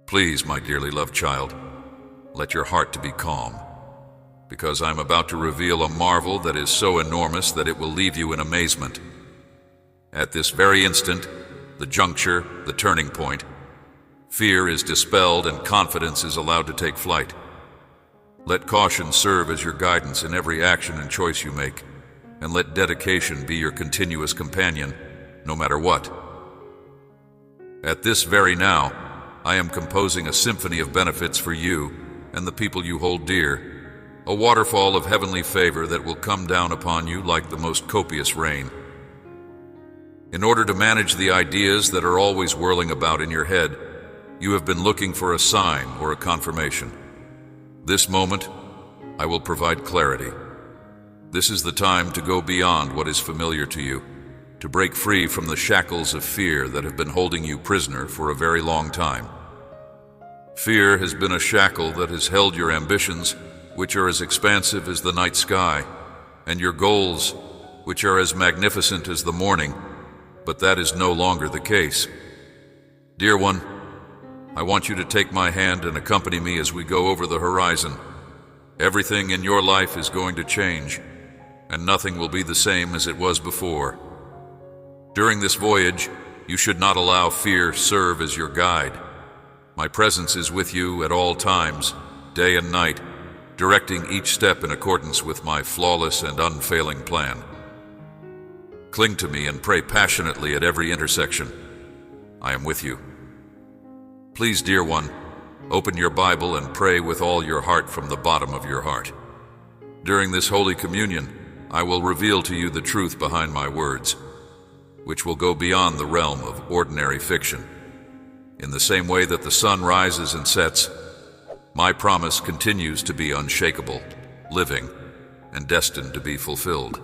Please, my dearly loved child, let your heart to be calm, because I'm about to reveal a marvel that is so enormous that it will leave you in amazement. At this very instant, the juncture, the turning point, fear is dispelled and confidence is allowed to take flight. Let caution serve as your guidance in every action and choice you make, and let dedication be your continuous companion, no matter what. At this very now, I am composing a symphony of benefits for you and the people you hold dear, a waterfall of heavenly favor that will come down upon you like the most copious rain. In order to manage the ideas that are always whirling about in your head, you have been looking for a sign or a confirmation. This moment, I will provide clarity. This is the time to go beyond what is familiar to you, to break free from the shackles of fear that have been holding you prisoner for a very long time. Fear has been a shackle that has held your ambitions, which are as expansive as the night sky, and your goals, which are as magnificent as the morning, but that is no longer the case. Dear one, I want you to take my hand and accompany me as we go over the horizon. Everything in your life is going to change, and nothing will be the same as it was before. During this voyage, you should not allow fear serve as your guide. My presence is with you at all times, day and night, directing each step in accordance with my flawless and unfailing plan. Cling to me and pray passionately at every intersection. I am with you. Please, dear one, open your Bible and pray with all your heart from the bottom of your heart. During this Holy Communion, I will reveal to you the truth behind my words, which will go beyond the realm of ordinary fiction. In the same way that the sun rises and sets, my promise continues to be unshakable, living, and destined to be fulfilled.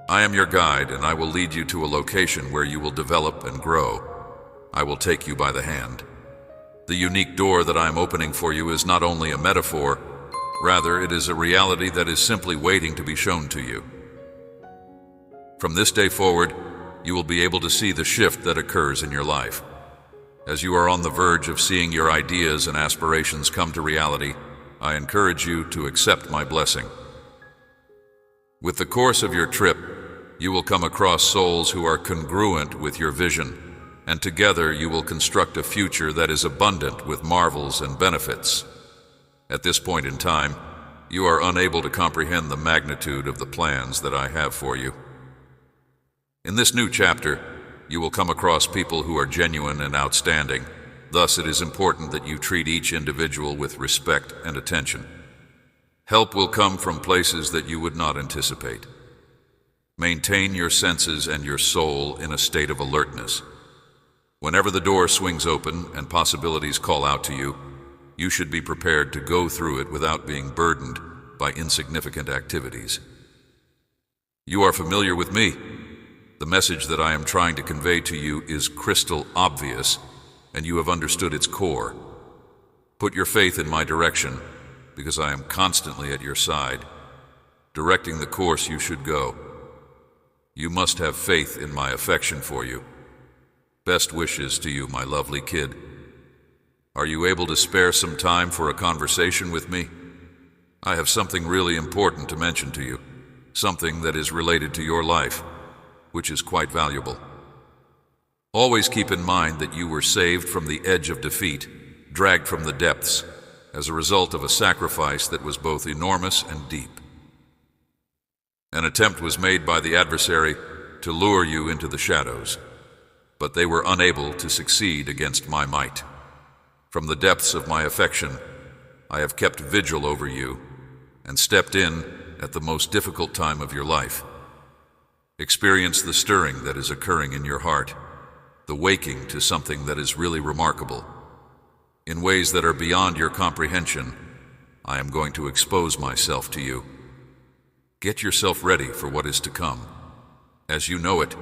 I am your guide, and I will lead you to a location where you will develop and grow. I will take you by the hand. The unique door that I am opening for you is not only a metaphor, rather it is a reality that is simply waiting to be shown to you. From this day forward, you will be able to see the shift that occurs in your life. As you are on the verge of seeing your ideas and aspirations come to reality, I encourage you to accept my blessing. With the course of your trip, you will come across souls who are congruent with your vision, and together you will construct a future that is abundant with marvels and benefits. At this point in time, you are unable to comprehend the magnitude of the plans that I have for you. In this new chapter, you will come across people who are genuine and outstanding. Thus, it is important that you treat each individual with respect and attention. Help will come from places that you would not anticipate. Maintain your senses and your soul in a state of alertness. Whenever the door swings open and possibilities call out to you, you should be prepared to go through it without being burdened by insignificant activities. You are familiar with me. The message that I am trying to convey to you is crystal obvious, and you have understood its core. Put your faith in my direction, because I am constantly at your side, directing the course you should go. You must have faith in my affection for you. Best wishes to you, my lovely kid. Are you able to spare some time for a conversation with me? I have something really important to mention to you, something that is related to your life, which is quite valuable. Always keep in mind that you were saved from the edge of defeat, dragged from the depths, as a result of a sacrifice that was both enormous and deep. An attempt was made by the adversary to lure you into the shadows, but they were unable to succeed against my might. From the depths of my affection, I have kept vigil over you and stepped in at the most difficult time of your life. Experience the stirring that is occurring in your heart, the waking to something that is really remarkable. In ways that are beyond your comprehension, I am going to expose myself to you. Get yourself ready for what is to come. As you know it,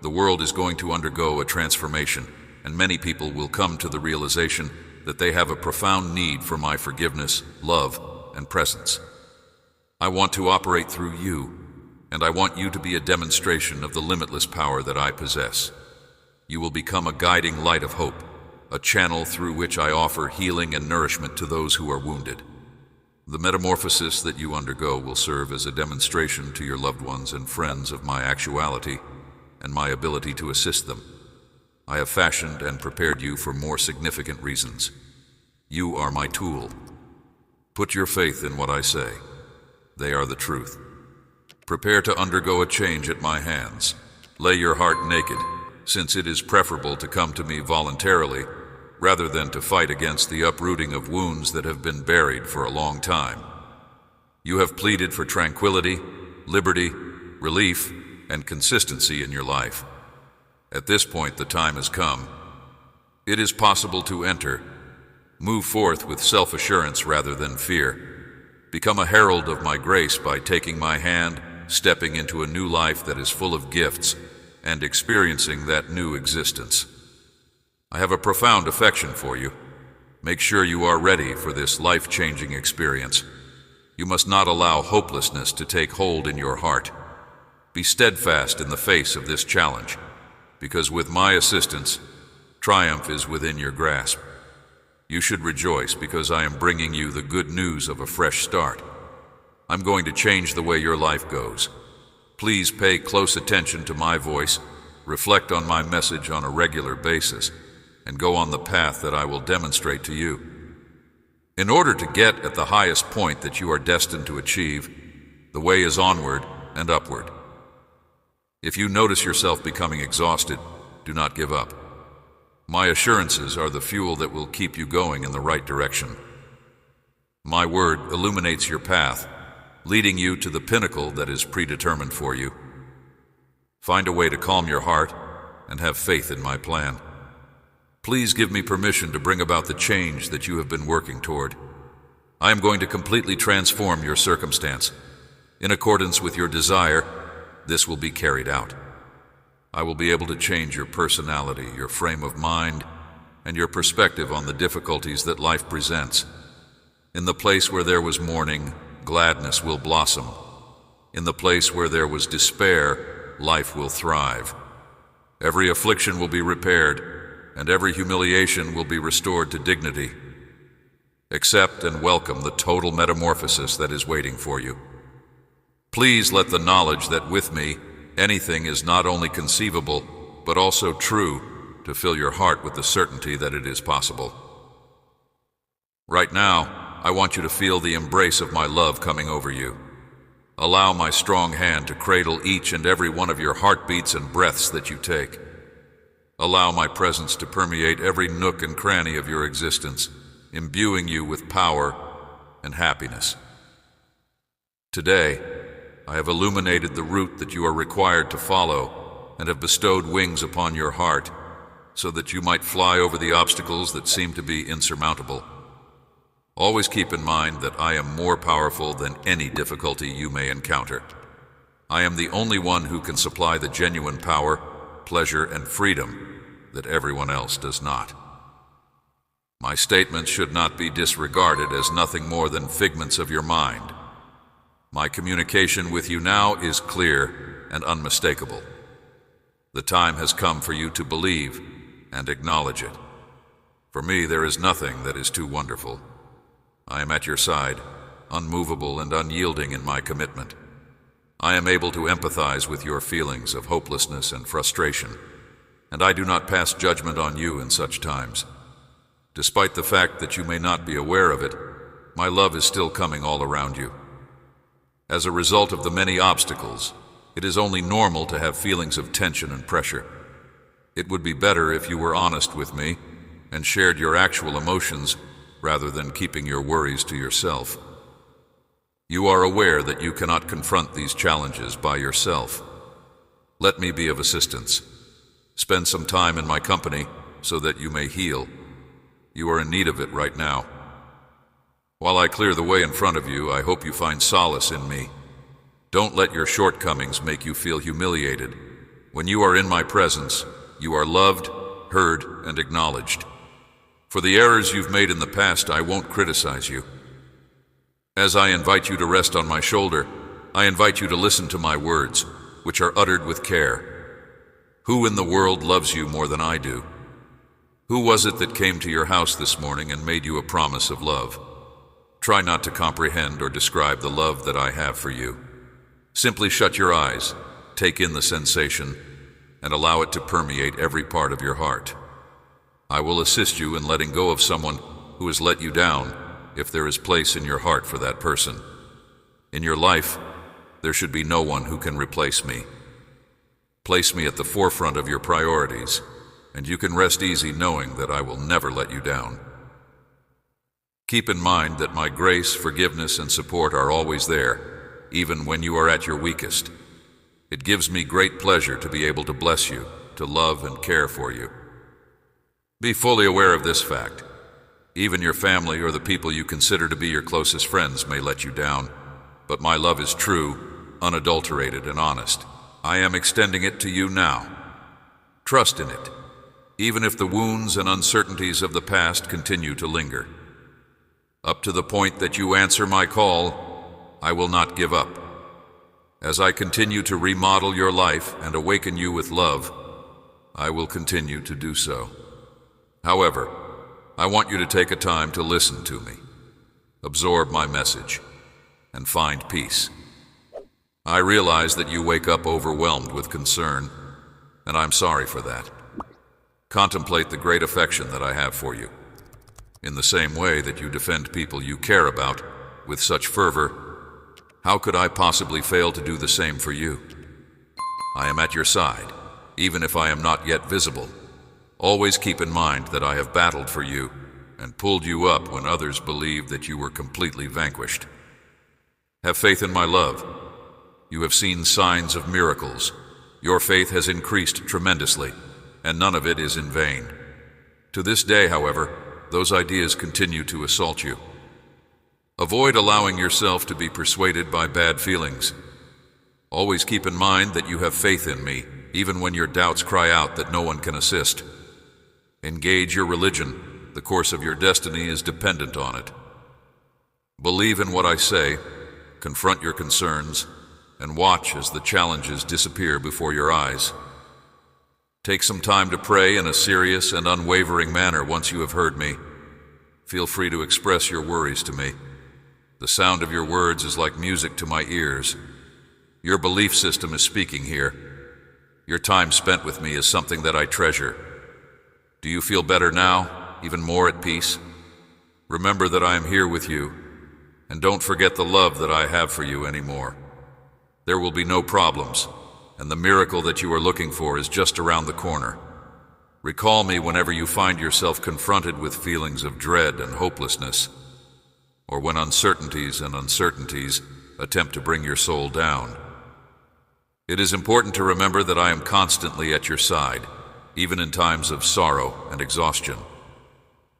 the world is going to undergo a transformation, and many people will come to the realization that they have a profound need for my forgiveness, love, and presence. I want to operate through you, and I want you to be a demonstration of the limitless power that I possess. You will become a guiding light of hope, a channel through which I offer healing and nourishment to those who are wounded. The metamorphosis that you undergo will serve as a demonstration to your loved ones and friends of my actuality and my ability to assist them. I have fashioned and prepared you for more significant reasons. You are my tool. Put your faith in what I say. They are the truth. Prepare to undergo a change at my hands. Lay your heart naked, since it is preferable to come to me voluntarily rather than to fight against the uprooting of wounds that have been buried for a long time. You have pleaded for tranquility, liberty, relief, and consistency in your life. At this point, the time has come. It is possible to enter. Move forth with self-assurance rather than fear. Become a herald of my grace by taking my hand, stepping into a new life that is full of gifts, and experiencing that new existence. I have a profound affection for you. Make sure you are ready for this life-changing experience. You must not allow hopelessness to take hold in your heart. Be steadfast in the face of this challenge, because with my assistance, triumph is within your grasp. You should rejoice because I am bringing you the good news of a fresh start. I'm going to change the way your life goes. Please pay close attention to my voice, reflect on my message on a regular basis, and go on the path that I will demonstrate to you. In order to get at the highest point that you are destined to achieve, the way is onward and upward. If you notice yourself becoming exhausted, do not give up. My assurances are the fuel that will keep you going in the right direction. My word illuminates your path, leading you to the pinnacle that is predetermined for you. Find a way to calm your heart and have faith in my plan. Please give me permission to bring about the change that you have been working toward. I am going to completely transform your circumstance. In accordance with your desire, this will be carried out. I will be able to change your personality, your frame of mind, and your perspective on the difficulties that life presents. In the place where there was mourning, gladness will blossom. In the place where there was despair, life will thrive. Every affliction will be repaired, and every humiliation will be restored to dignity. Accept and welcome the total metamorphosis that is waiting for you. Please let the knowledge that with me, anything is not only conceivable, but also true, to fill your heart with the certainty that it is possible. Right now, I want you to feel the embrace of my love coming over you. Allow my strong hand to cradle each and every one of your heartbeats and breaths that you take. Allow my presence to permeate every nook and cranny of your existence, imbuing you with power and happiness. Today, I have illuminated the route that you are required to follow and have bestowed wings upon your heart so that you might fly over the obstacles that seem to be insurmountable. Always keep in mind that I am more powerful than any difficulty you may encounter. I am the only one who can supply the genuine power, pleasure, and freedom that everyone else does not. My statements should not be disregarded as nothing more than figments of your mind. My communication with you now is clear and unmistakable. The time has come for you to believe and acknowledge it. For me, there is nothing that is too wonderful. I am at your side, unmovable and unyielding in my commitment. I am able to empathize with your feelings of hopelessness and frustration, and I do not pass judgment on you in such times. Despite the fact that you may not be aware of it, my love is still coming all around you. As a result of the many obstacles, it is only normal to have feelings of tension and pressure. It would be better if you were honest with me and shared your actual emotions rather than keeping your worries to yourself. You are aware that you cannot confront these challenges by yourself. Let me be of assistance. Spend some time in my company so that you may heal. You are in need of it right now. While I clear the way in front of you, I hope you find solace in me. Don't let your shortcomings make you feel humiliated. When you are in my presence, you are loved, heard, and acknowledged. For the errors you've made in the past, I won't criticize you. As I invite you to rest on my shoulder, I invite you to listen to my words, which are uttered with care. Who in the world loves you more than I do? Who was it that came to your house this morning and made you a promise of love? Try not to comprehend or describe the love that I have for you. Simply shut your eyes, take in the sensation, and allow it to permeate every part of your heart. I will assist you in letting go of someone who has let you down if there is place in your heart for that person. In your life, there should be no one who can replace me. Place me at the forefront of your priorities, and you can rest easy knowing that I will never let you down. Keep in mind that my grace, forgiveness, and support are always there, even when you are at your weakest. It gives me great pleasure to be able to bless you, to love and care for you. Be fully aware of this fact. Even your family or the people you consider to be your closest friends may let you down, but my love is true, unadulterated, and honest. I am extending it to you now. Trust in it, even if the wounds and uncertainties of the past continue to linger. Up to the point that you answer my call, I will not give up. As I continue to remodel your life and awaken you with love, I will continue to do so. However, I want you to take a time to listen to me, absorb my message, and find peace. I realize that you wake up overwhelmed with concern, and I'm sorry for that. Contemplate the great affection that I have for you. In the same way that you defend people you care about with such fervor, how could I possibly fail to do the same for you? I am at your side, even if I am not yet visible. Always keep in mind that I have battled for you and pulled you up when others believed that you were completely vanquished. Have faith in my love. You have seen signs of miracles. Your faith has increased tremendously, and none of it is in vain. To this day, however, those ideas continue to assault you. Avoid allowing yourself to be persuaded by bad feelings. Always keep in mind that you have faith in me, even when your doubts cry out that no one can assist. Engage your religion. The course of your destiny is dependent on it. Believe in what I say, confront your concerns, and watch as the challenges disappear before your eyes. Take some time to pray in a serious and unwavering manner once you have heard me. Feel free to express your worries to me. The sound of your words is like music to my ears. Your belief system is speaking here. Your time spent with me is something that I treasure. Do you feel better now, even more at peace? Remember that I am here with you, and don't forget the love that I have for you anymore. There will be no problems, and the miracle that you are looking for is just around the corner. Recall me whenever you find yourself confronted with feelings of dread and hopelessness, or when uncertainties attempt to bring your soul down. It is important to remember that I am constantly at your side, even in times of sorrow and exhaustion.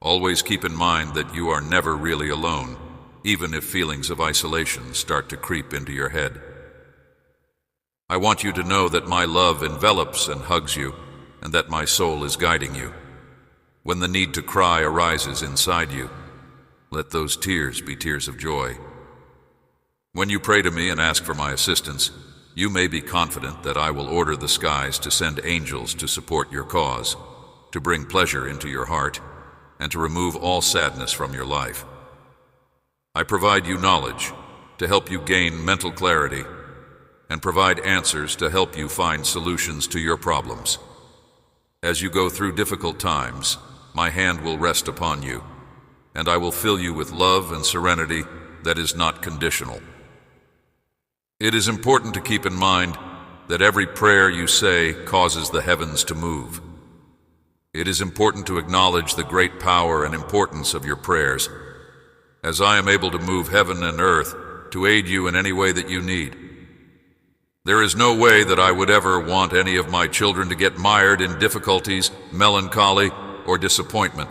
Always keep in mind that you are never really alone, even if feelings of isolation start to creep into your head. I want you to know that my love envelops and hugs you, and that my soul is guiding you. When the need to cry arises inside you, let those tears be tears of joy. When you pray to me and ask for my assistance, you may be confident that I will order the skies to send angels to support your cause, to bring pleasure into your heart, and to remove all sadness from your life. I provide you knowledge to help you gain mental clarity, and provide answers to help you find solutions to your problems. As you go through difficult times, my hand will rest upon you, and I will fill you with love and serenity that is not conditional. It is important to keep in mind that every prayer you say causes the heavens to move. It is important to acknowledge the great power and importance of your prayers, as I am able to move heaven and earth to aid you in any way that you need. There is no way that I would ever want any of my children to get mired in difficulties, melancholy, or disappointment.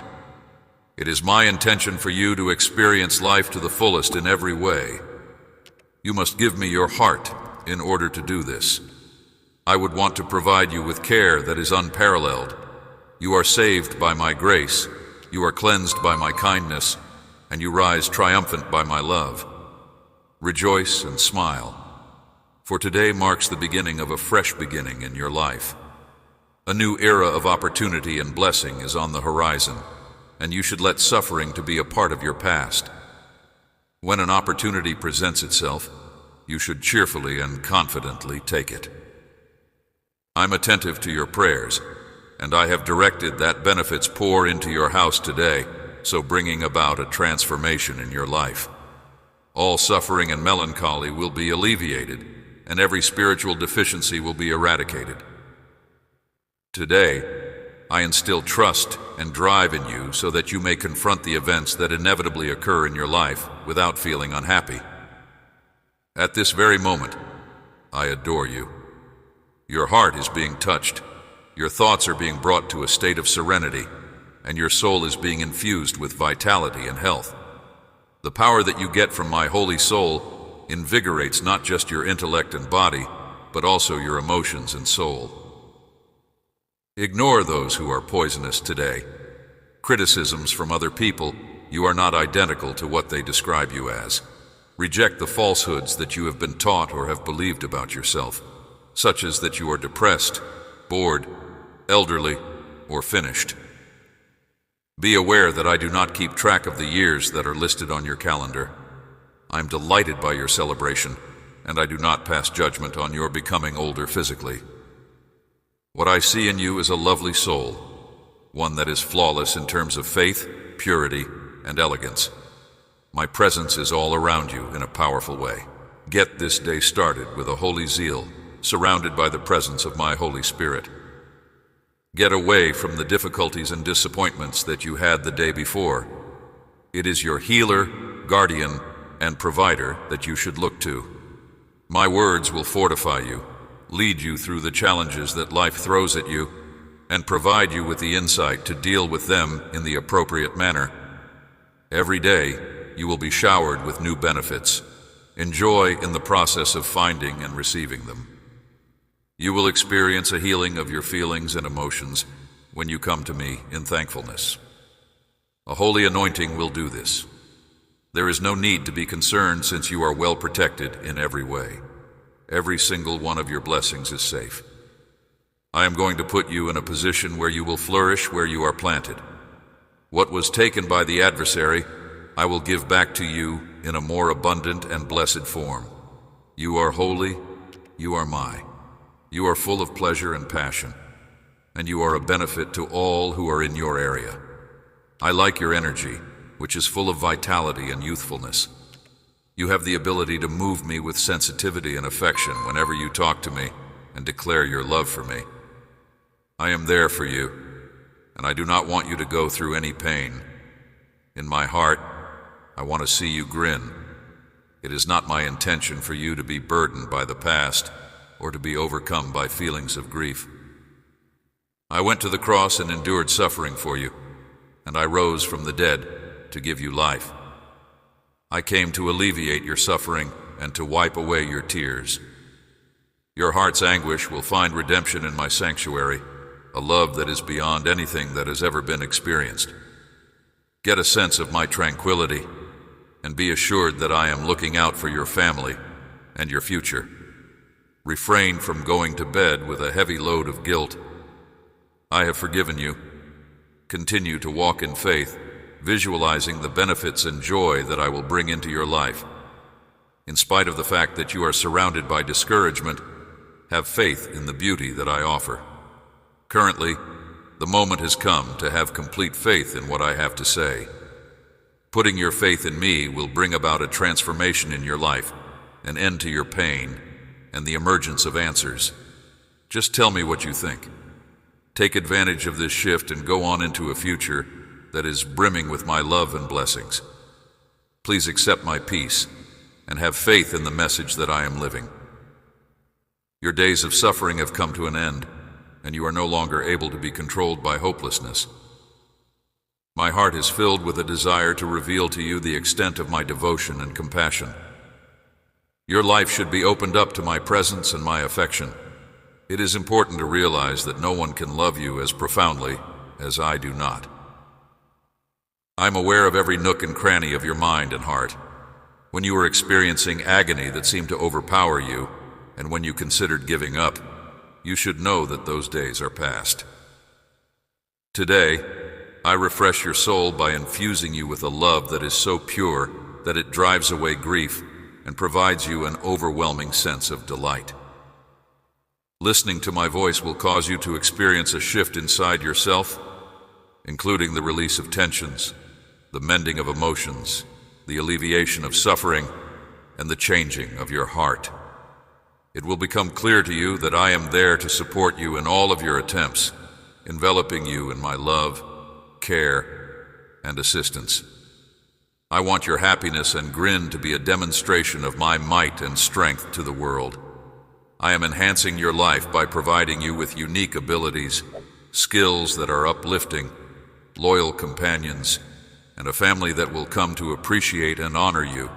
It is my intention for you to experience life to the fullest in every way. You must give me your heart in order to do this. I would want to provide you with care that is unparalleled. You are saved by my grace, you are cleansed by my kindness, and you rise triumphant by my love. Rejoice and smile, for today marks the beginning of a fresh beginning in your life. A new era of opportunity and blessing is on the horizon, and you should let suffering to be a part of your past. When an opportunity presents itself, you should cheerfully and confidently take it. I'm attentive to your prayers, and I have directed that benefits pour into your house today, so bringing about a transformation in your life. All suffering and melancholy will be alleviated, and every spiritual deficiency will be eradicated. Today, I instill trust and drive in you so that you may confront the events that inevitably occur in your life without feeling unhappy. At this very moment, I adore you. Your heart is being touched, your thoughts are being brought to a state of serenity, and your soul is being infused with vitality and health. The power that you get from my holy soul invigorates not just your intellect and body, but also your emotions and soul. Ignore those who are poisonous today. Criticisms from other people, you are not identical to what they describe you as. Reject the falsehoods that you have been taught or have believed about yourself, such as that you are depressed, bored, elderly, or finished. Be aware that I do not keep track of the years that are listed on your calendar. I am delighted by your celebration, and I do not pass judgment on your becoming older physically. What I see in you is a lovely soul, one that is flawless in terms of faith, purity, and elegance. My presence is all around you in a powerful way. Get this day started with a holy zeal, surrounded by the presence of my Holy Spirit. Get away from the difficulties and disappointments that you had the day before. It is your healer, guardian, and provider that you should look to. My words will fortify you, lead you through the challenges that life throws at you, and provide you with the insight to deal with them in the appropriate manner. Every day, you will be showered with new benefits. Enjoy in the process of finding and receiving them. You will experience a healing of your feelings and emotions when you come to me in thankfulness. A holy anointing will do this. There is no need to be concerned since you are well protected in every way. Every single one of your blessings is safe. I am going to put you in a position where you will flourish where you are planted. What was taken by the adversary, I will give back to you in a more abundant and blessed form. You are holy, you are mine. You are full of pleasure and passion, and you are a benefit to all who are in your area. I like your energy, which is full of vitality and youthfulness. You have the ability to move me with sensitivity and affection whenever you talk to me and declare your love for me. I am there for you, and I do not want you to go through any pain. In my heart, I want to see you grin. It is not my intention for you to be burdened by the past or to be overcome by feelings of grief. I went to the cross and endured suffering for you, and I rose from the dead to give you life. I came to alleviate your suffering and to wipe away your tears. Your heart's anguish will find redemption in my sanctuary, a love that is beyond anything that has ever been experienced. Get a sense of my tranquility, and be assured that I am looking out for your family and your future. Refrain from going to bed with a heavy load of guilt. I have forgiven you. Continue to walk in faith, visualizing the benefits and joy that I will bring into your life. In spite of the fact that you are surrounded by discouragement, have faith in the beauty that I offer. Currently, the moment has come to have complete faith in what I have to say. Putting your faith in me will bring about a transformation in your life, an end to your pain, and the emergence of answers. Just tell me what you think. Take advantage of this shift and go on into a future that is brimming with my love and blessings. Please accept my peace and have faith in the message that I am living. Your days of suffering have come to an end, and you are no longer able to be controlled by hopelessness. My heart is filled with a desire to reveal to you the extent of my devotion and compassion. Your life should be opened up to my presence and my affection. It is important to realize that no one can love you as profoundly as I do not. I'm aware of every nook and cranny of your mind and heart. When you were experiencing agony that seemed to overpower you, and when you considered giving up, you should know that those days are past. Today, I refresh your soul by infusing you with a love that is so pure that it drives away grief and provides you an overwhelming sense of delight. Listening to my voice will cause you to experience a shift inside yourself, including the release of tensions, the mending of emotions, the alleviation of suffering, and the changing of your heart. It will become clear to you that I am there to support you in all of your attempts, enveloping you in my love, care, and assistance. I want your happiness and grin to be a demonstration of my might and strength to the world. I am enhancing your life by providing you with unique abilities, skills that are uplifting, loyal companions, and a family that will come to appreciate and honor you.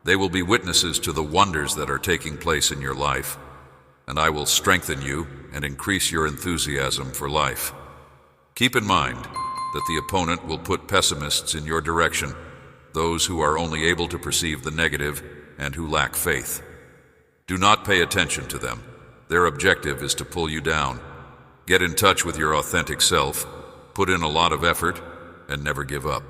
They will be witnesses to the wonders that are taking place in your life, and I will strengthen you and increase your enthusiasm for life. Keep in mind that the opponent will put pessimists in your direction, those who are only able to perceive the negative and who lack faith. Do not pay attention to them. Their objective is to pull you down. Get in touch with your authentic self, put in a lot of effort, and never give up.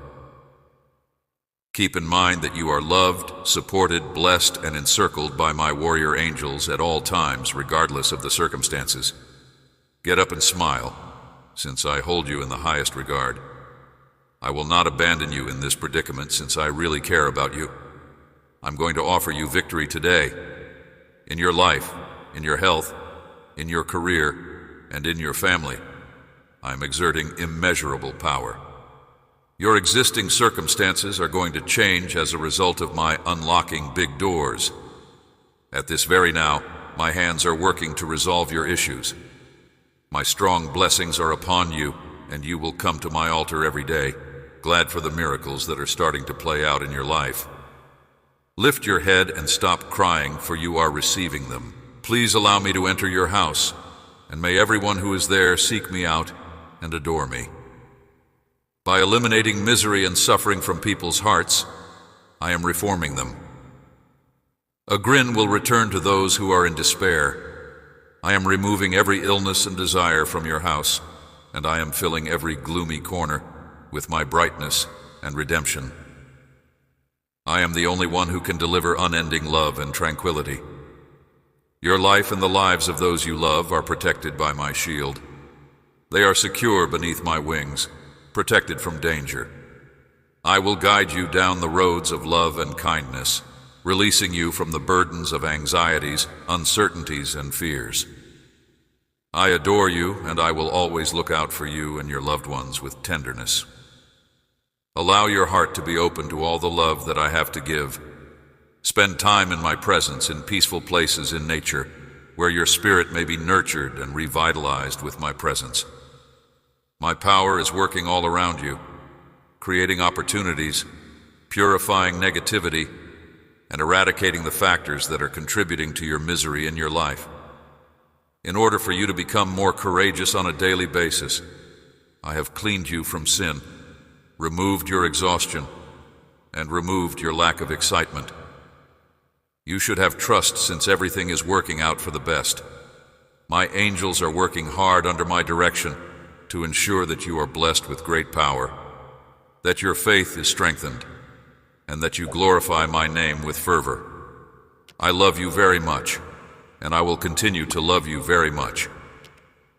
Keep in mind that you are loved, supported, blessed, and encircled by my warrior angels at all times, regardless of the circumstances. Get up and smile, since I hold you in the highest regard. I will not abandon you in this predicament, since I really care about you. I'm going to offer you victory today, in your life, in your health, in your career, and in your family. I'm exerting immeasurable power. Your existing circumstances are going to change as a result of my unlocking big doors. At this very now, my hands are working to resolve your issues. My strong blessings are upon you, and you will come to my altar every day, glad for the miracles that are starting to play out in your life. Lift your head and stop crying, for you are receiving them. Please allow me to enter your house, and may everyone who is there seek me out and adore me. By eliminating misery and suffering from people's hearts, I am reforming them. A grin will return to those who are in despair. I am removing every illness and desire from your house, and I am filling every gloomy corner with my brightness and redemption. I am the only one who can deliver unending love and tranquility. Your life and the lives of those you love are protected by my shield. They are secure beneath my wings, protected from danger. I will guide you down the roads of love and kindness, releasing you from the burdens of anxieties, uncertainties, and fears. I adore you, and I will always look out for you and your loved ones with tenderness. Allow your heart to be open to all the love that I have to give. Spend time in my presence in peaceful places in nature, where your spirit may be nurtured and revitalized with my presence. My power is working all around you, creating opportunities, purifying negativity, and eradicating the factors that are contributing to your misery in your life. In order for you to become more courageous on a daily basis, I have cleaned you from sin, removed your exhaustion, and removed your lack of excitement. You should have trust, since everything is working out for the best. My angels are working hard under my direction to ensure that you are blessed with great power, that your faith is strengthened, and that you glorify my name with fervor. I love you very much, and I will continue to love you very much.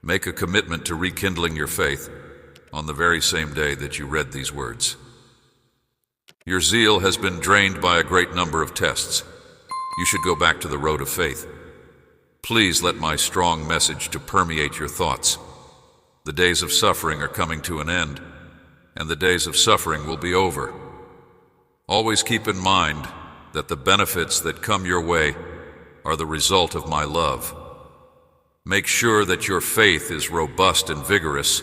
Make a commitment to rekindling your faith on the very same day that you read these words. Your zeal has been drained by a great number of tests. You should go back to the road of faith. Please let my strong message to permeate your thoughts. The days of suffering are coming to an end, and the days of suffering will be over. Always keep in mind that the benefits that come your way are the result of my love. Make sure that your faith is robust and vigorous,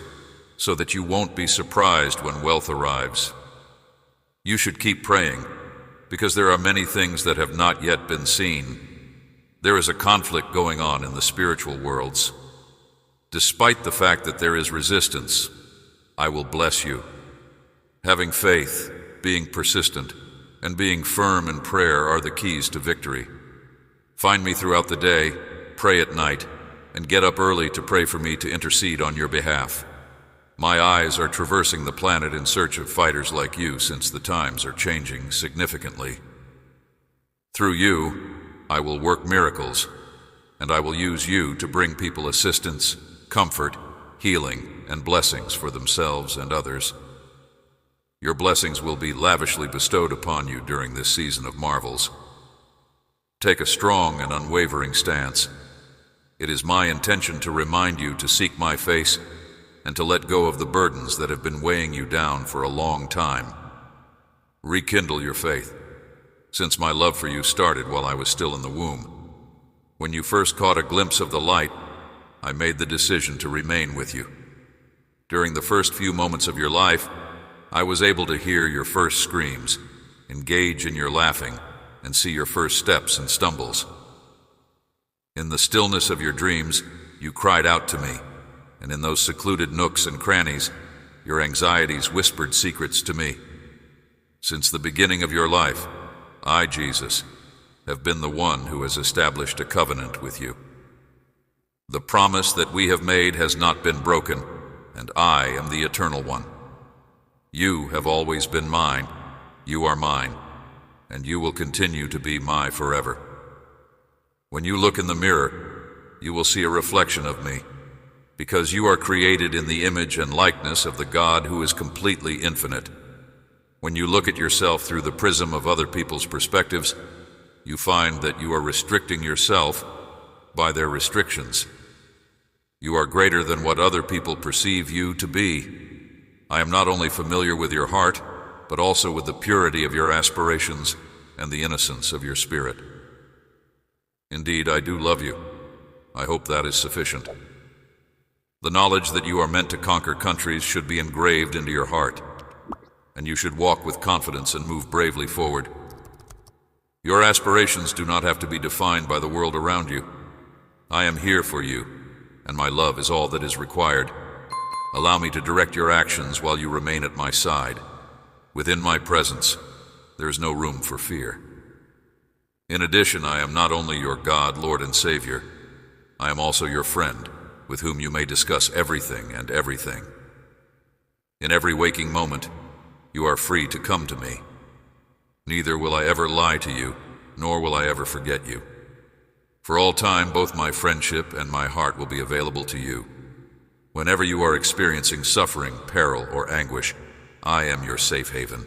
so that you won't be surprised when wealth arrives. You should keep praying, because there are many things that have not yet been seen. There is a conflict going on in the spiritual worlds. Despite the fact that there is resistance, I will bless you. Having faith, being persistent, and being firm in prayer are the keys to victory. Find me throughout the day, pray at night, and get up early to pray for me to intercede on your behalf. My eyes are traversing the planet in search of fighters like you, since the times are changing significantly. Through you, I will work miracles, and I will use you to bring people assistance, comfort, healing, and blessings for themselves and others. Your blessings will be lavishly bestowed upon you during this season of marvels. Take a strong and unwavering stance. It is my intention to remind you to seek my face and to let go of the burdens that have been weighing you down for a long time. Rekindle your faith, since my love for you started while I was still in the womb. When you first caught a glimpse of the light, I made the decision to remain with you. During the first few moments of your life, I was able to hear your first screams, engage in your laughing, and see your first steps and stumbles. In the stillness of your dreams, you cried out to me, and in those secluded nooks and crannies, your anxieties whispered secrets to me. Since the beginning of your life, I, Jesus, have been the one who has established a covenant with you. The promise that we have made has not been broken, and I am the Eternal One. You have always been mine, you are mine, and you will continue to be my forever. When you look in the mirror, you will see a reflection of me, because you are created in the image and likeness of the God who is completely infinite. When you look at yourself through the prism of other people's perspectives, you find that you are restricting yourself by their restrictions. You are greater than what other people perceive you to be. I am not only familiar with your heart, but also with the purity of your aspirations and the innocence of your spirit. Indeed, I do love you. I hope that is sufficient. The knowledge that you are meant to conquer countries should be engraved into your heart, and you should walk with confidence and move bravely forward. Your aspirations do not have to be defined by the world around you. I am here for you, and my love is all that is required. Allow me to direct your actions while you remain at my side. Within my presence, there is no room for fear. In addition, I am not only your God, Lord, and Savior, I am also your friend, with whom you may discuss everything and everything. In every waking moment, you are free to come to me. Neither will I ever lie to you, nor will I ever forget you. For all time, both my friendship and my heart will be available to you. Whenever you are experiencing suffering, peril, or anguish, I am your safe haven.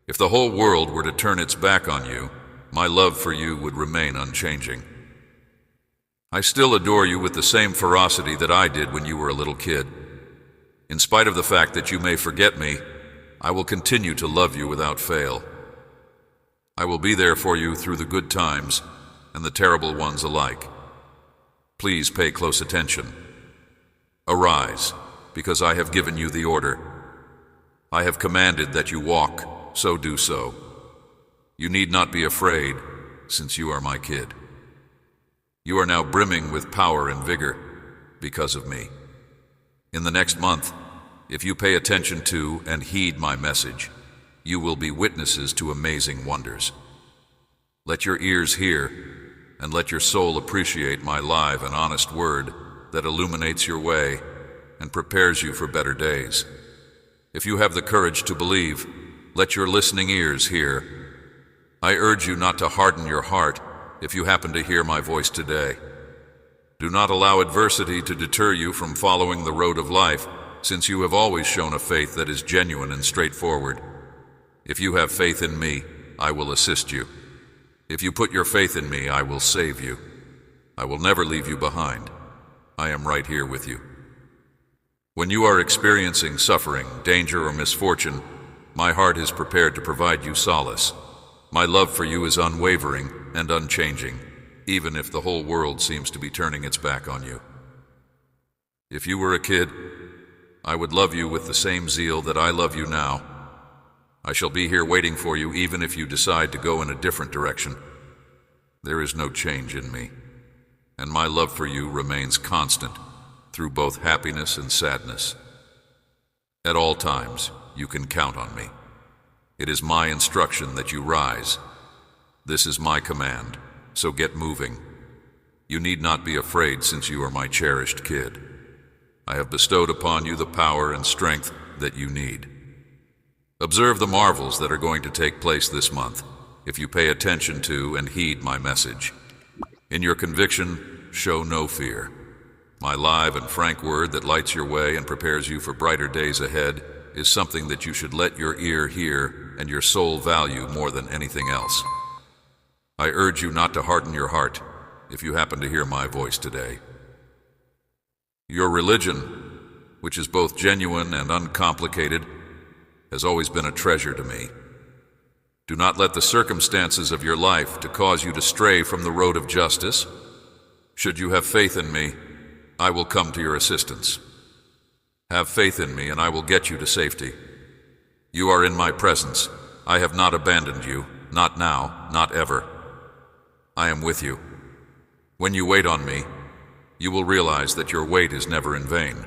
If the whole world were to turn its back on you, my love for you would remain unchanging. I still adore you with the same ferocity that I did when you were a little kid. In spite of the fact that you may forget me, I will continue to love you without fail. I will be there for you through the good times and the terrible ones alike. Please pay close attention. Arise, because I have given you the order. I have commanded that you walk, so do so. You need not be afraid, since you are my kid. You are now brimming with power and vigor because of me. In the next month, if you pay attention to and heed my message, you will be witnesses to amazing wonders. Let your ears hear, and let your soul appreciate my live and honest word that illuminates your way and prepares you for better days. If you have the courage to believe, let your listening ears hear. I urge you not to harden your heart if you happen to hear my voice today. Do not allow adversity to deter you from following the road of life, since you have always shown a faith that is genuine and straightforward. If you have faith in me, I will assist you. If you put your faith in me, I will save you. I will never leave you behind. I am right here with you. When you are experiencing suffering, danger, or misfortune, my heart is prepared to provide you solace. My love for you is unwavering and unchanging, even if the whole world seems to be turning its back on you. If you were a kid, I would love you with the same zeal that I love you now. I shall be here waiting for you even if you decide to go in a different direction. There is no change in me, and my love for you remains constant through both happiness and sadness. At all times, you can count on me. It is my instruction that you rise. This is my command, so get moving. You need not be afraid, since you are my cherished kid. I have bestowed upon you the power and strength that you need. Observe the marvels that are going to take place this month if you pay attention to and heed my message. In your conviction, show no fear. My live and frank word that lights your way and prepares you for brighter days ahead is something that you should let your ear hear and your soul value more than anything else. I urge you not to harden your heart if you happen to hear my voice today. Your religion, which is both genuine and uncomplicated, has always been a treasure to me. Do not let the circumstances of your life to cause you to stray from the road of justice. Should you have faith in me, I will come to your assistance. Have faith in me, and I will get you to safety. You are in my presence. I have not abandoned you, not now, not ever. I am with you. When you wait on me, you will realize that your wait is never in vain.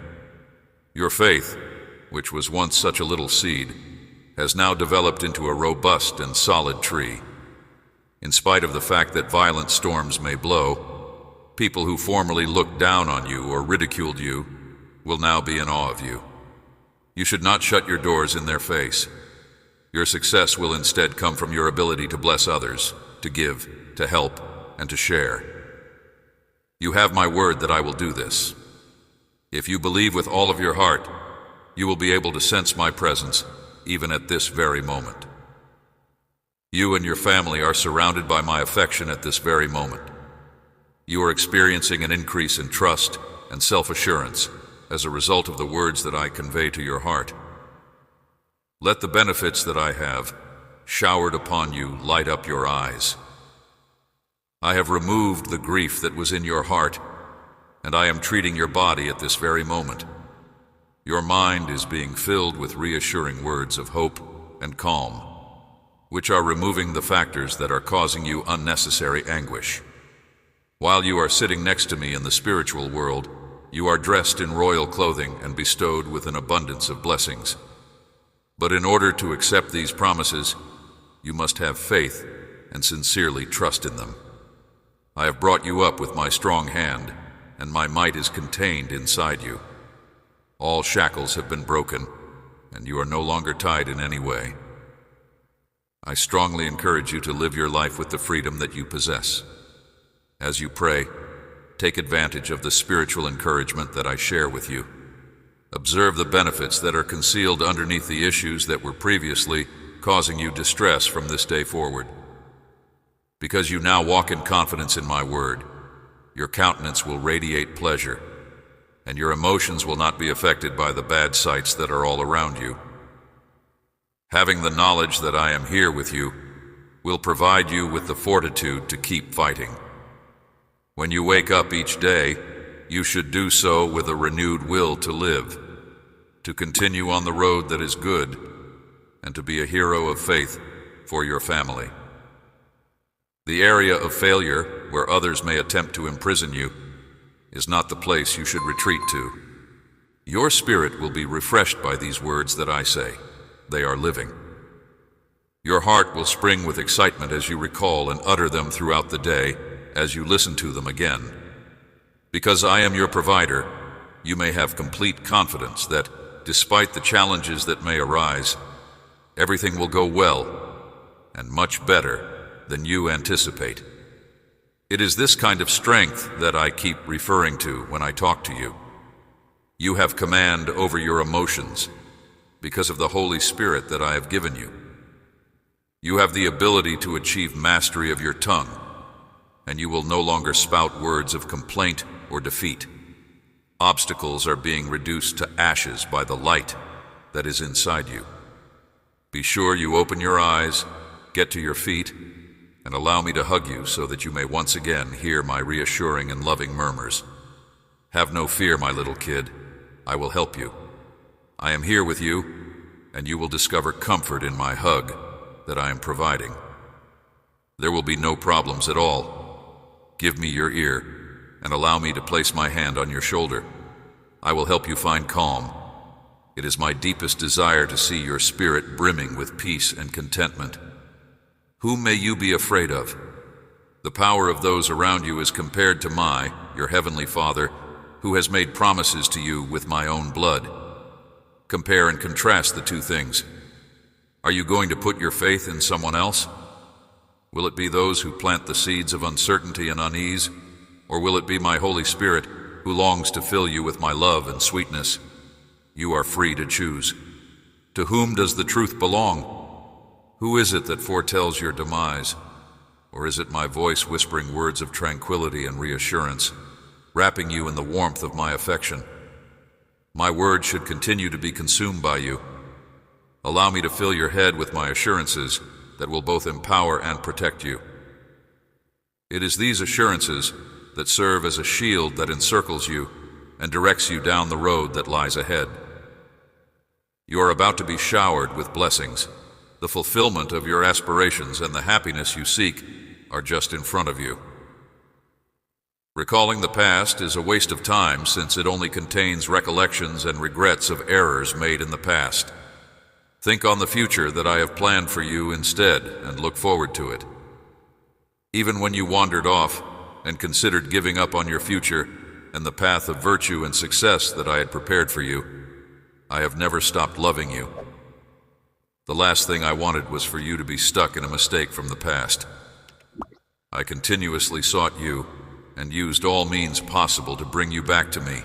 Your faith, which was once such a little seed, has now developed into a robust and solid tree. In spite of the fact that violent storms may blow, people who formerly looked down on you or ridiculed you will now be in awe of you. You should not shut your doors in their face. Your success will instead come from your ability to bless others, to give, to help, and to share. You have my word that I will do this. If you believe with all of your heart, you will be able to sense my presence even at this very moment. You and your family are surrounded by my affection at this very moment. You are experiencing an increase in trust and self-assurance as a result of the words that I convey to your heart. Let the benefits that I have showered upon you light up your eyes. I have removed the grief that was in your heart, and I am treating your body at this very moment. Your mind is being filled with reassuring words of hope and calm, which are removing the factors that are causing you unnecessary anguish. While you are sitting next to me in the spiritual world, you are dressed in royal clothing and bestowed with an abundance of blessings. But in order to accept these promises, you must have faith and sincerely trust in them. I have brought you up with my strong hand, and my might is contained inside you. All shackles have been broken, and you are no longer tied in any way. I strongly encourage you to live your life with the freedom that you possess. As you pray, take advantage of the spiritual encouragement that I share with you. Observe the benefits that are concealed underneath the issues that were previously causing you distress from this day forward. Because you now walk in confidence in my word, your countenance will radiate pleasure, and your emotions will not be affected by the bad sights that are all around you. Having the knowledge that I am here with you will provide you with the fortitude to keep fighting. When you wake up each day, you should do so with a renewed will to live, to continue on the road that is good, and to be a hero of faith for your family. The area of failure, where others may attempt to imprison you, is not the place you should retreat to. Your spirit will be refreshed by these words that I say. They are living. Your heart will spring with excitement as you recall and utter them throughout the day, as you listen to them again. Because I am your provider, you may have complete confidence that, despite the challenges that may arise, everything will go well and much better than you anticipate. It is this kind of strength that I keep referring to when I talk to you. You have command over your emotions because of the Holy Spirit that I have given you. You have the ability to achieve mastery of your tongue, and you will no longer spout words of complaint or defeat. Obstacles are being reduced to ashes by the light that is inside you. Be sure you open your eyes, get to your feet, and allow me to hug you so that you may once again hear my reassuring and loving murmurs. Have no fear, my little kid. I will help you. I am here with you, and you will discover comfort in my hug that I am providing. There will be no problems at all. Give me your ear, and allow me to place my hand on your shoulder. I will help you find calm. It is my deepest desire to see your spirit brimming with peace and contentment. Whom may you be afraid of? The The power of those around you is compared to your heavenly Father, who has made promises to you with my own blood. Compare and contrast the two things. Are you going to put your faith in someone else? Will it be those who plant the seeds of uncertainty and unease? Or will it be my Holy Spirit, who longs to fill you with my love and sweetness? You are free to choose. To whom does the truth belong? Who is it that foretells your demise? Or is it my voice whispering words of tranquility and reassurance, wrapping you in the warmth of my affection? My words should continue to be consumed by you. Allow me to fill your head with my assurances that will both empower and protect you. It is these assurances that serve as a shield that encircles you and directs you down the road that lies ahead. You are about to be showered with blessings. The fulfillment of your aspirations and the happiness you seek are just in front of you. Recalling the past is a waste of time, since it only contains recollections and regrets of errors made in the past. Think on the future that I have planned for you instead, and look forward to it. Even when you wandered off and considered giving up on your future and the path of virtue and success that I had prepared for you, I have never stopped loving you. The last thing I wanted was for you to be stuck in a mistake from the past. I continuously sought you and used all means possible to bring you back to me,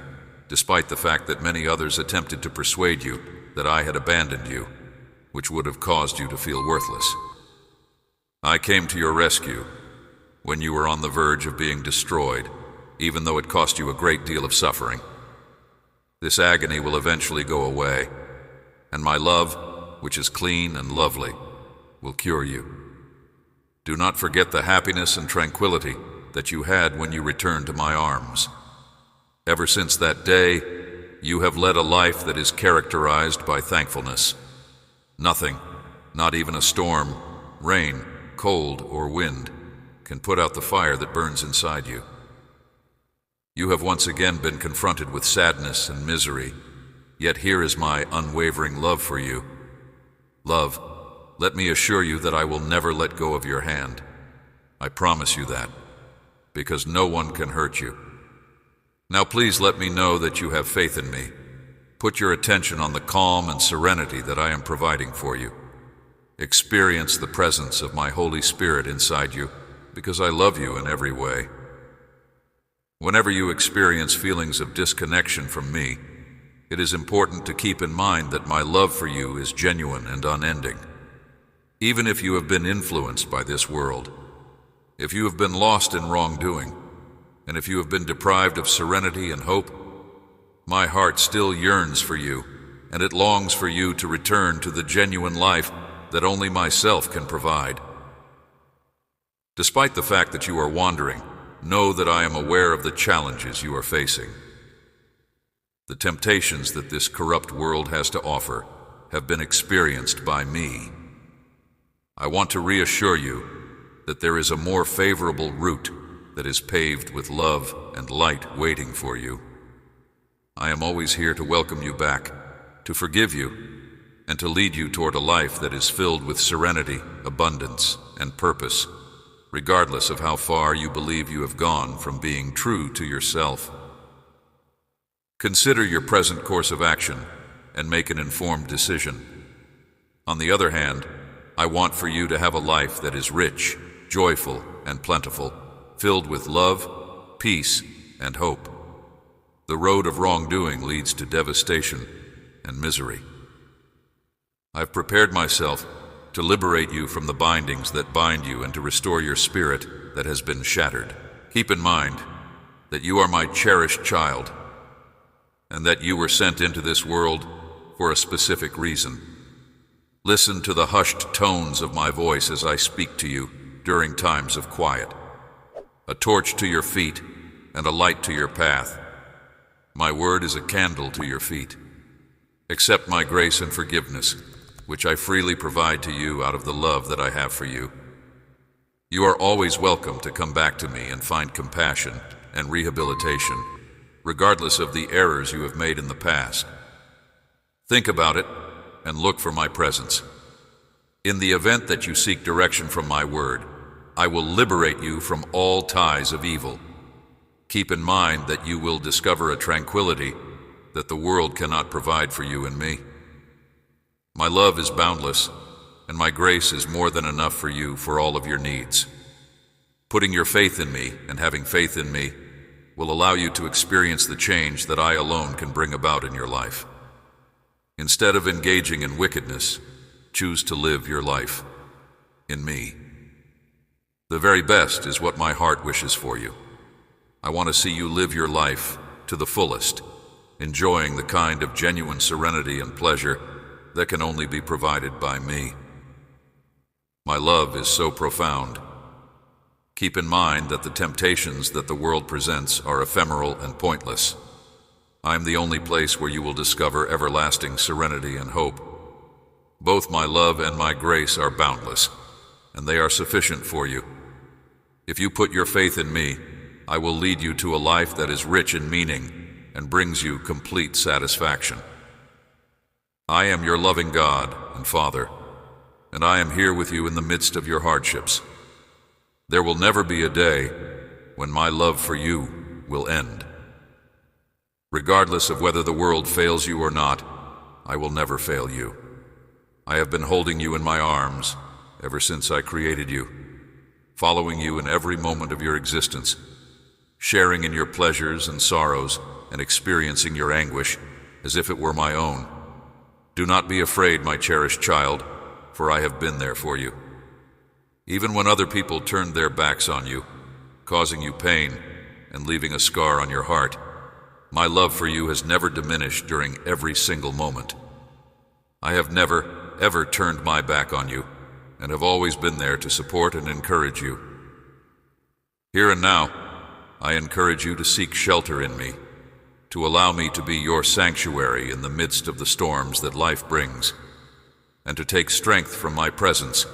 despite the fact that many others attempted to persuade you that I had abandoned you, which would have caused you to feel worthless. I came to your rescue when you were on the verge of being destroyed, even though it cost you a great deal of suffering. This agony will eventually go away, and my love, which is clean and lovely, will cure you. Do not forget the happiness and tranquility that you had when you returned to my arms. Ever since that day, you have led a life that is characterized by thankfulness. Nothing, not even a storm, rain, cold, or wind, can put out the fire that burns inside you. You have once again been confronted with sadness and misery, yet here is my unwavering love for you. Love, let me assure you that I will never let go of your hand. I promise you that, because no one can hurt you. Now please let me know that you have faith in me. Put your attention on the calm and serenity that I am providing for you. Experience the presence of my Holy Spirit inside you, because I love you in every way. Whenever you experience feelings of disconnection from me, it is important to keep in mind that my love for you is genuine and unending. Even if you have been influenced by this world, if you have been lost in wrongdoing, and if you have been deprived of serenity and hope, my heart still yearns for you, and it longs for you to return to the genuine life that only myself can provide. Despite the fact that you are wandering, know that I am aware of the challenges you are facing. The temptations that this corrupt world has to offer have been experienced by me. I want to reassure you that there is a more favorable route that is paved with love and light waiting for you. I am always here to welcome you back, to forgive you, and to lead you toward a life that is filled with serenity, abundance, and purpose, regardless of how far you believe you have gone from being true to yourself. Consider your present course of action and make an informed decision. On the other hand, I want for you to have a life that is rich, joyful, and plentiful, filled with love, peace, and hope. The road of wrongdoing leads to devastation and misery. I've prepared myself to liberate you from the bindings that bind you and to restore your spirit that has been shattered. Keep in mind that you are my cherished child, and that you were sent into this world for a specific reason. Listen to the hushed tones of my voice as I speak to you during times of quiet. A torch to your feet and a light to your path. My word is a candle to your feet. Accept my grace and forgiveness, which I freely provide to you out of the love that I have for you. You are always welcome to come back to me and find compassion and rehabilitation, regardless of the errors you have made in the past. Think about it and look for my presence. In the event that you seek direction from my word, I will liberate you from all ties of evil. Keep in mind that you will discover a tranquility that the world cannot provide for you and me. My love is boundless, and my grace is more than enough for you for all of your needs. Putting your faith in me and having faith in me will allow you to experience the change that I alone can bring about in your life. Instead of engaging in wickedness, choose to live your life in me. The very best is what my heart wishes for you. I want to see you live your life to the fullest, enjoying the kind of genuine serenity and pleasure that can only be provided by me. My love is so profound. Keep in mind that the temptations that the world presents are ephemeral and pointless. I am the only place where you will discover everlasting serenity and hope. Both my love and my grace are boundless, and they are sufficient for you. If you put your faith in me, I will lead you to a life that is rich in meaning and brings you complete satisfaction. I am your loving God and Father, and I am here with you in the midst of your hardships. There will never be a day when my love for you will end. Regardless of whether the world fails you or not, I will never fail you. I have been holding you in my arms ever since I created you, following you in every moment of your existence, sharing in your pleasures and sorrows, and experiencing your anguish as if it were my own. Do not be afraid, my cherished child, for I have been there for you. Even when other people turned their backs on you, causing you pain and leaving a scar on your heart, my love for you has never diminished during every single moment. I have never, ever turned my back on you, and have always been there to support and encourage you. Here and now, I encourage you to seek shelter in me, to allow me to be your sanctuary in the midst of the storms that life brings, and to take strength from my presence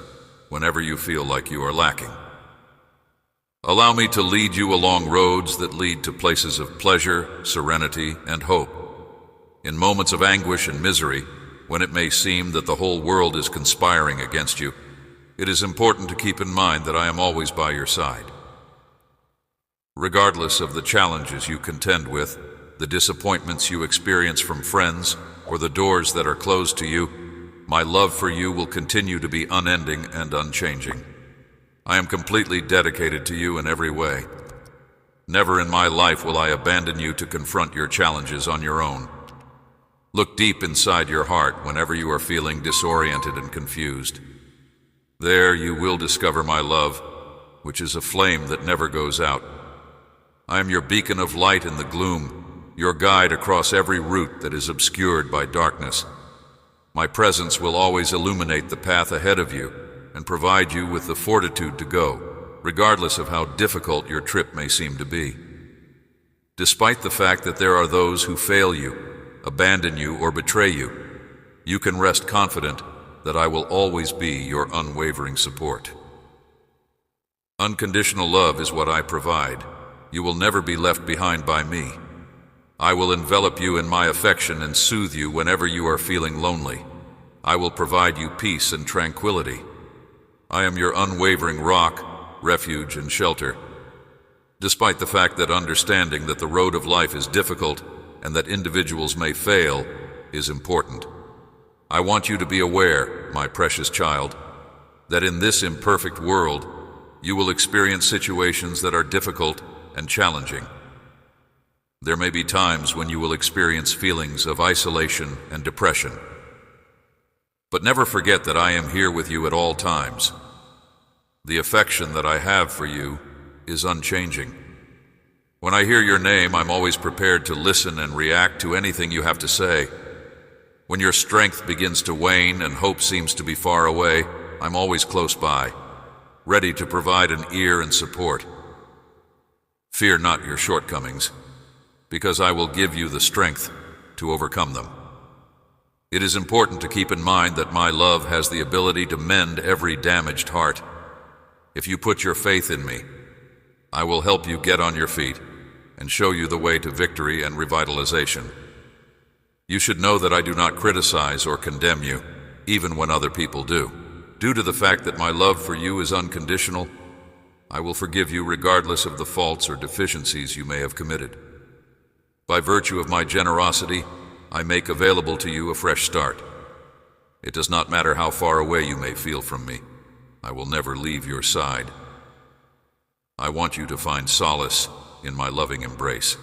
whenever you feel like you are lacking. Allow me to lead you along roads that lead to places of pleasure, serenity, and hope. In moments of anguish and misery, when it may seem that the whole world is conspiring against you, it is important to keep in mind that I am always by your side. Regardless of the challenges you contend with, the disappointments you experience from friends, or the doors that are closed to you, my love for you will continue to be unending and unchanging. I am completely dedicated to you in every way. Never in my life will I abandon you to confront your challenges on your own. Look deep inside your heart whenever you are feeling disoriented and confused. There you will discover my love, which is a flame that never goes out. I am your beacon of light in the gloom, your guide across every route that is obscured by darkness. My presence will always illuminate the path ahead of you and provide you with the fortitude to go, regardless of how difficult your trip may seem to be. Despite the fact that there are those who fail you, abandon you, or betray you, you can rest confident that I will always be your unwavering support. Unconditional love is what I provide. You will never be left behind by me. I will envelop you in my affection and soothe you whenever you are feeling lonely. I will provide you peace and tranquility. I am your unwavering rock, refuge, and shelter. Despite the fact that understanding that the road of life is difficult and that individuals may fail is important, I want you to be aware, my precious child, that in this imperfect world, you will experience situations that are difficult and challenging. There may be times when you will experience feelings of isolation and depression. But never forget that I am here with you at all times. The affection that I have for you is unchanging. When I hear your name, I'm always prepared to listen and react to anything you have to say. When your strength begins to wane and hope seems to be far away, I'm always close by, ready to provide an ear and support. Fear not your shortcomings, because I will give you the strength to overcome them. It is important to keep in mind that my love has the ability to mend every damaged heart. If you put your faith in me, I will help you get on your feet and show you the way to victory and revitalization. You should know that I do not criticize or condemn you, even when other people do. Due to the fact that my love for you is unconditional, I will forgive you regardless of the faults or deficiencies you may have committed. By virtue of my generosity, I make available to you a fresh start. It does not matter how far away you may feel from me. I will never leave your side. I want you to find solace in my loving embrace.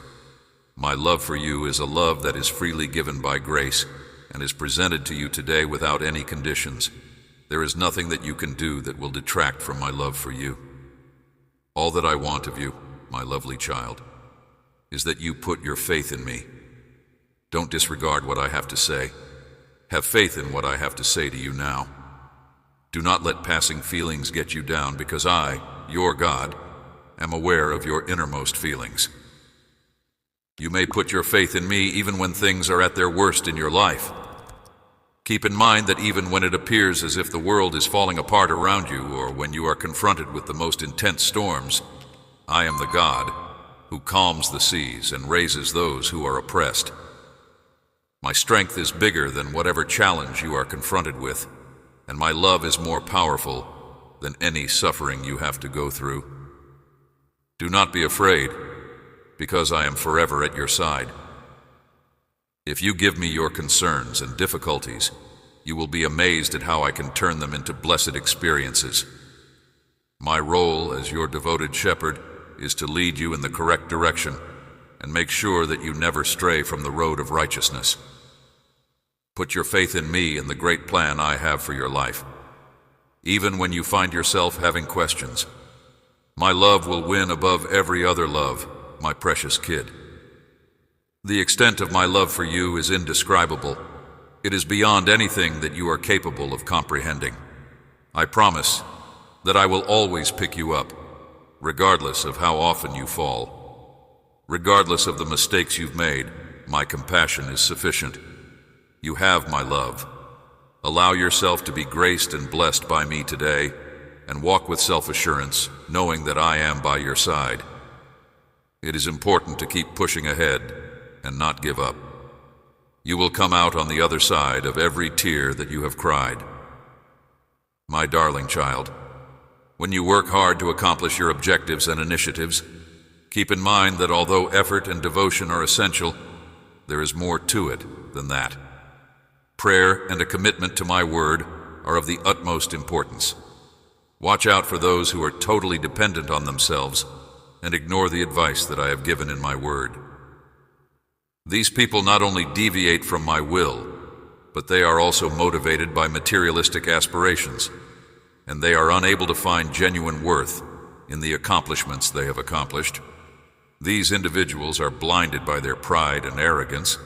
My love for you is a love that is freely given by grace and is presented to you today without any conditions. There is nothing that you can do that will detract from my love for you. All that I want of you, my lovely child, is that you put your faith in me. Don't disregard what I have to say. Have faith in what I have to say to you now. Do not let passing feelings get you down, because I, your God, am aware of your innermost feelings. You may put your faith in me even when things are at their worst in your life. Keep in mind that even when it appears as if the world is falling apart around you, or when you are confronted with the most intense storms, I am the God who calms the seas and raises those who are oppressed. My strength is bigger than whatever challenge you are confronted with, and my love is more powerful than any suffering you have to go through. Do not be afraid, because I am forever at your side. If you give me your concerns and difficulties, you will be amazed at how I can turn them into blessed experiences. My role as your devoted shepherd is to lead you in the correct direction and make sure that you never stray from the road of righteousness. Put your faith in me and the great plan I have for your life. Even when you find yourself having questions, my love will win above every other love, my precious kid. The extent of my love for you is indescribable. It is beyond anything that you are capable of comprehending. I promise that I will always pick you up, regardless of how often you fall. Regardless of the mistakes you've made, my compassion is sufficient. You have my love. Allow yourself to be graced and blessed by me today, and walk with self-assurance, knowing that I am by your side. It is important to keep pushing ahead and not give up. You will come out on the other side of every tear that you have cried. My darling child, when you work hard to accomplish your objectives and initiatives, keep in mind that although effort and devotion are essential, there is more to it than that. Prayer and a commitment to my word are of the utmost importance. Watch out for those who are totally dependent on themselves and ignore the advice that I have given in my word. These people not only deviate from my will, but they are also motivated by materialistic aspirations, and they are unable to find genuine worth in the accomplishments they have accomplished. These individuals are blinded by their pride and arrogance,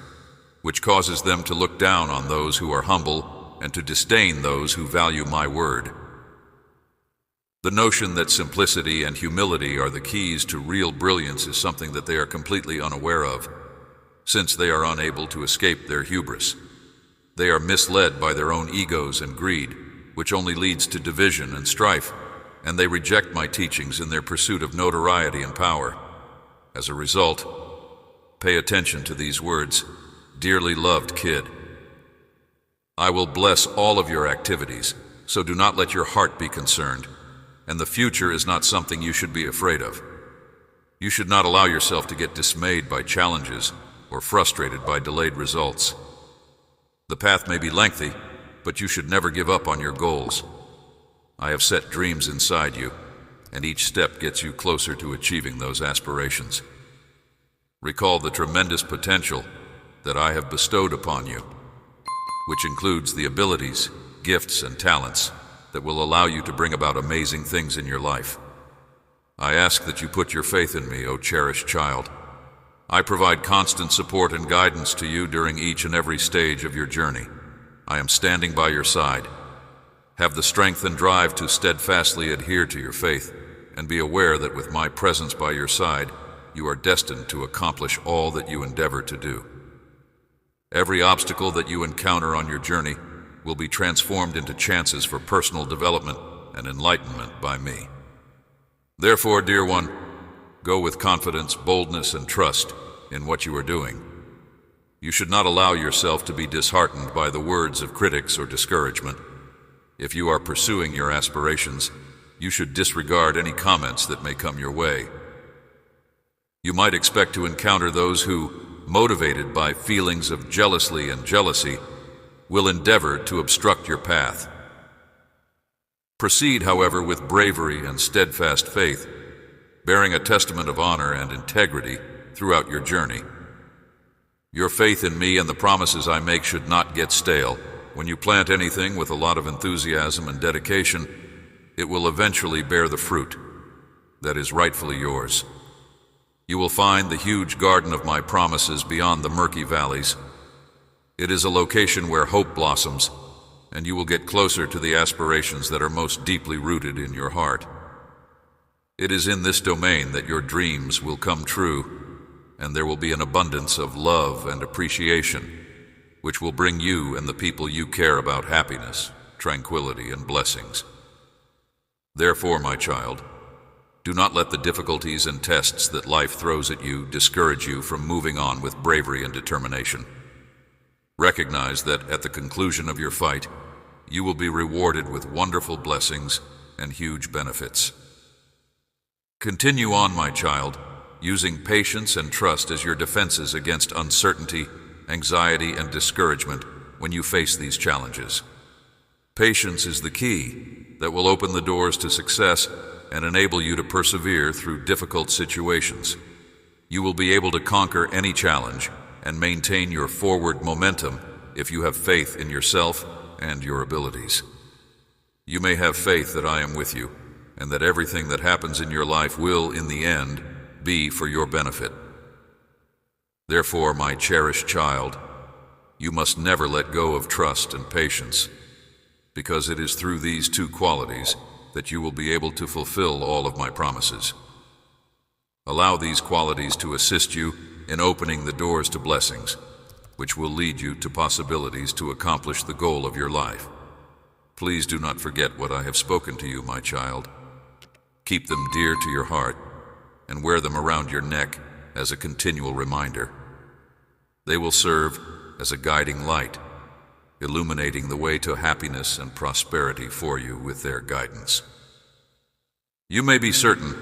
which causes them to look down on those who are humble and to disdain those who value my word. The notion that simplicity and humility are the keys to real brilliance is something that they are completely unaware of, since they are unable to escape their hubris. They are misled by their own egos and greed, which only leads to division and strife, and they reject my teachings in their pursuit of notoriety and power. As a result, pay attention to these words, dearly loved kid. I will bless all of your activities, so do not let your heart be concerned, and the future is not something you should be afraid of. You should not allow yourself to get dismayed by challenges or frustrated by delayed results. The path may be lengthy, but you should never give up on your goals. I have set dreams inside you, and each step gets you closer to achieving those aspirations. Recall the tremendous potential that I have bestowed upon you, which includes the abilities, gifts, and talents that will allow you to bring about amazing things in your life. I ask that you put your faith in me, O cherished child. I provide constant support and guidance to you during each and every stage of your journey. I am standing by your side. Have the strength and drive to steadfastly adhere to your faith, and be aware that with my presence by your side, you are destined to accomplish all that you endeavor to do. Every obstacle that you encounter on your journey will be transformed into chances for personal development and enlightenment by me. Therefore, dear one, go with confidence, boldness, and trust in what you are doing. You should not allow yourself to be disheartened by the words of critics or discouragement. If you are pursuing your aspirations, you should disregard any comments that may come your way. You might expect to encounter those who, motivated by feelings of jealousy and jealousy, will endeavor to obstruct your path. Proceed, however, with bravery and steadfast faith, bearing a testament of honor and integrity throughout your journey. Your faith in me and the promises I make should not get stale. When you plant anything with a lot of enthusiasm and dedication, it will eventually bear the fruit that is rightfully yours. You will find the huge garden of my promises beyond the murky valleys. It is a location where hope blossoms, and you will get closer to the aspirations that are most deeply rooted in your heart. It is in this domain that your dreams will come true, and there will be an abundance of love and appreciation, which will bring you and the people you care about happiness, tranquility, and blessings. Therefore, my child, do not let the difficulties and tests that life throws at you discourage you from moving on with bravery and determination. Recognize that at the conclusion of your fight, you will be rewarded with wonderful blessings and huge benefits. Continue on, my child, using patience and trust as your defenses against uncertainty, anxiety, and discouragement when you face these challenges. Patience is the key that will open the doors to success and enable you to persevere through difficult situations. You will be able to conquer any challenge and maintain your forward momentum if you have faith in yourself and your abilities. You may have faith that I am with you, and that everything that happens in your life will, in the end, be for your benefit. Therefore, my cherished child, you must never let go of trust and patience, because it is through these two qualities that you will be able to fulfill all of my promises. Allow these qualities to assist you in opening the doors to blessings, which will lead you to possibilities to accomplish the goal of your life. Please do not forget what I have spoken to you, my child. Keep them dear to your heart and wear them around your neck as a continual reminder. They will serve as a guiding light, illuminating the way to happiness and prosperity for you with their guidance. You may be certain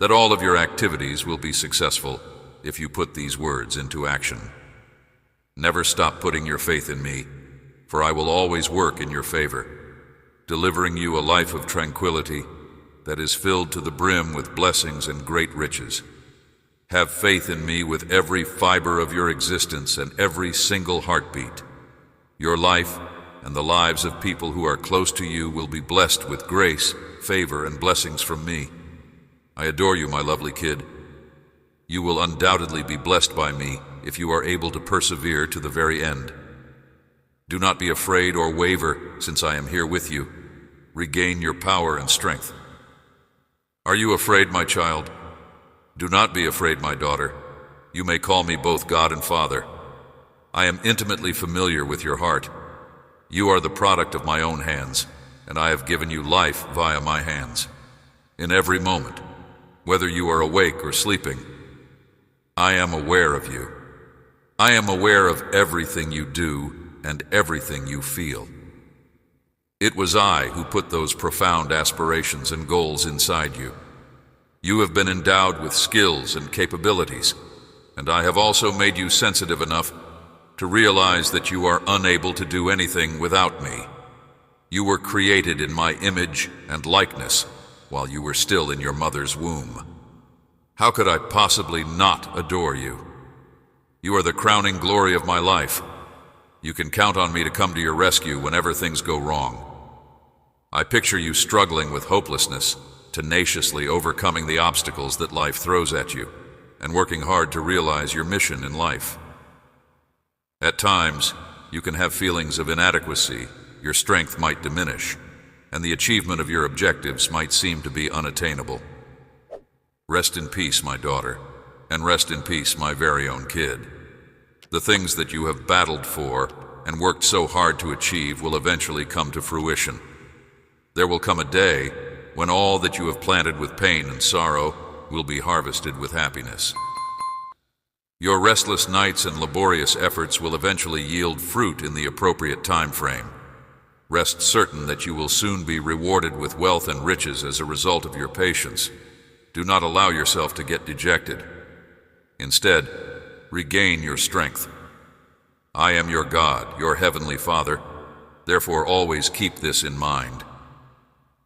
that all of your activities will be successful if you put these words into action. Never stop putting your faith in me, for I will always work in your favor, delivering you a life of tranquility that is filled to the brim with blessings and great riches. Have faith in me with every fiber of your existence and every single heartbeat. Your life and the lives of people who are close to you will be blessed with grace, favor, and blessings from me. I adore you, my lovely kid. You will undoubtedly be blessed by me if you are able to persevere to the very end. Do not be afraid or waver, since I am here with you. Regain your power and strength. Are you afraid, my child? Do not be afraid, my daughter. You may call me both God and Father. I am intimately familiar with your heart. You are the product of my own hands, and I have given you life via my hands. In every moment, whether you are awake or sleeping, I am aware of you. I am aware of everything you do and everything you feel. It was I who put those profound aspirations and goals inside you. You have been endowed with skills and capabilities, and I have also made you sensitive enough to realize that you are unable to do anything without me. You were created in my image and likeness while you were still in your mother's womb. How could I possibly not adore you? You are the crowning glory of my life. You can count on me to come to your rescue whenever things go wrong. I picture you struggling with hopelessness, tenaciously overcoming the obstacles that life throws at you, and working hard to realize your mission in life. At times, you can have feelings of inadequacy, your strength might diminish, and the achievement of your objectives might seem to be unattainable. Rest in peace, my daughter, and rest in peace, my very own kid. The things that you have battled for and worked so hard to achieve will eventually come to fruition. There will come a day when all that you have planted with pain and sorrow will be harvested with happiness. Your restless nights and laborious efforts will eventually yield fruit in the appropriate time frame. Rest certain that you will soon be rewarded with wealth and riches as a result of your patience. Do not allow yourself to get dejected. Instead, regain your strength. I am your God, your heavenly Father. Therefore, always keep this in mind.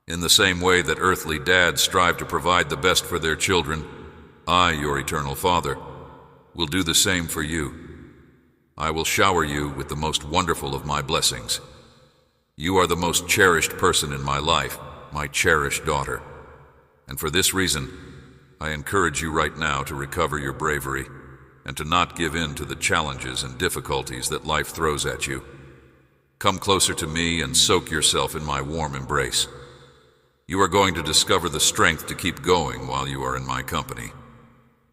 In the same way that earthly dads strive to provide the best for their children, I, your eternal Father, will do the same for you. I will shower you with the most wonderful of my blessings. You are the most cherished person in my life, my cherished daughter. And for this reason, I encourage you right now to recover your bravery and to not give in to the challenges and difficulties that life throws at you. Come closer to me and soak yourself in my warm embrace. You are going to discover the strength to keep going while you are in my company.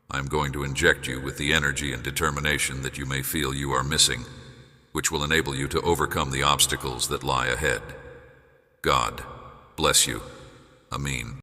I am going to inject you with the energy and determination that you may feel you are missing, which will enable you to overcome the obstacles that lie ahead. God bless you. Amen.